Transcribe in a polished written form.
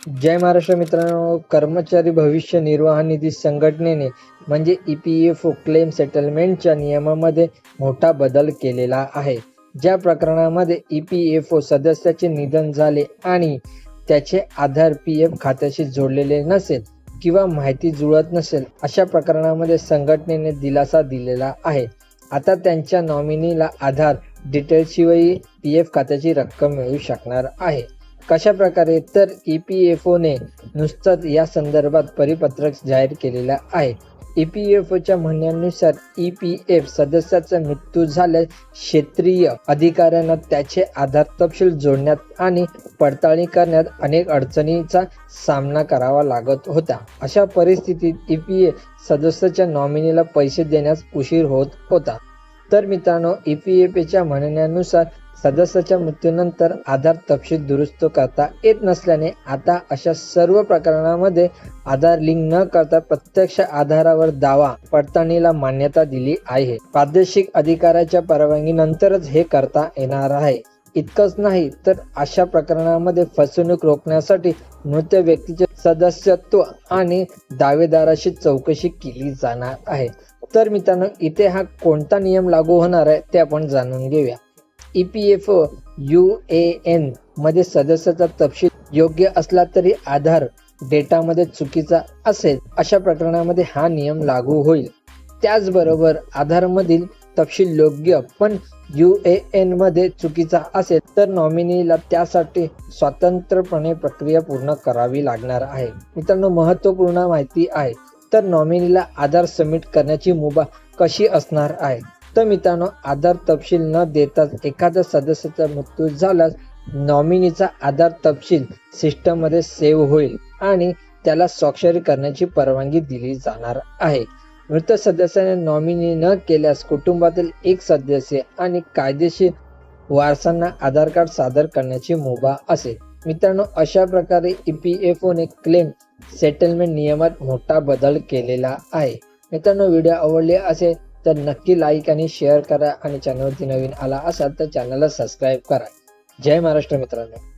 जय महाराष्ट्र मित्रांनो, कर्मचारी भविष्य निर्वाह निधी संघटनेने म्हणजे EPFO क्लेम सेटलमेंटच्या नियमामध्ये मोठा बदल केलेला आहे। ज्या प्रकरणामध्ये EPFO सदस्याचे निधन झाले आणि त्याचे आधार PF खात्याशी जोडलेले नसेल किंवा माहिती जुळत नसेल, अशा प्रकरणामध्ये संघटनेने दिलासा दिलेला आहे। आता त्यांच्या नॉमिनीला आधार डिटेल्सशिवाय PF खात्याची रक्कम मिळू शकणार आहे। कशा प्रकारे, तर EPFO ने नुकतंच या संदर्भात परिपत्रक जाहीर केलेलं आहे। EPFOच्या म्हणण्यानुसार EPF सदस्याचा मृत्यू झाल्यास क्षेत्रीय अधिकाऱ्यांना त्याचे आधार तपशील जोडण्यात आणि पडताळणी करण्यात अनेक अडचणींचा सामना करावा लागत होता। अशा परिस्थितीत EPF सदस्याच्या नॉमिनीला पैसे देण्यास उशीर होत होता। तर मित्रांनो, EPFच्या म्हणण्यानुसार सदस्याच्या मृत्यूनंतर आधार तपशील दुरुस्त करता येत नसल्याने आता अशा सर्व प्रकरणांमध्ये आधार लिंक न करता प्रत्यक्ष आधारावर दावा पडताळणीला मान्यता दिली आहे। प्रादेशिक अधिकाऱ्याच्या परवानगीनंतरच हे करता येणार आहे। इतकंच नाही तर अशा प्रकरणांमध्ये फसवणूक रोखण्यासाठी मृत व्यक्तीचे सदस्यत्व आणि दावेदाराशी चौकशी केली जाणार आहे। तर मित्रांनो, इथे हा कोणता नियम लागू होणार आहे ते आपण जाणून घेऊया। EPFO UAN मध्ये सदस्याचा तपशील योग्य असला तरी आधार डेटामध्ये चुकीचा असेल, अशा प्रकरणामध्ये हा नियम लागू होईल। त्याचबरोबर आधारमधील तपशील योग्य पण UAN मध्ये चुकीचा असेल तर नॉमिनीला त्यासाठी स्वतंत्रपणे प्रक्रिया पूर्ण करावी लागणार आहे। मित्रांनो, महत्त्वपूर्ण माहिती आहे, तर नॉमिनीला आधार सबमिट करण्याची मुभा कशी असणार आहे। तर मित्रांनो, आधार तपशील न देताच एखाद्या सदस्याचा मृत्यू झाल्यास नॉमिनीचा आधार तपशील सिस्टम मध्ये सेव्ह होईल आणि त्याला स्वाक्षरी करण्याची परवानगी दिली जाणार आहे। मृत सदस्याने नॉमिनी न केल्यास कुटुंबातील एक सदस्य आणि कायदेशीर वारसांना आधार कार्ड सादर करण्याची मुभा असेल। मित्रांनो, अशा प्रकारे EPFO ने क्लेम सेटलमेंट नियमात मोठा बदल केलेला आहे। मित्रांनो, व्हिडिओ आवडले असेल तर नक्की लाईक आणि शेअर करा आणि चॅनलवरती नवीन आला असाल तर चॅनलला सबस्क्राईब करा। जय महाराष्ट्र मित्रांनो।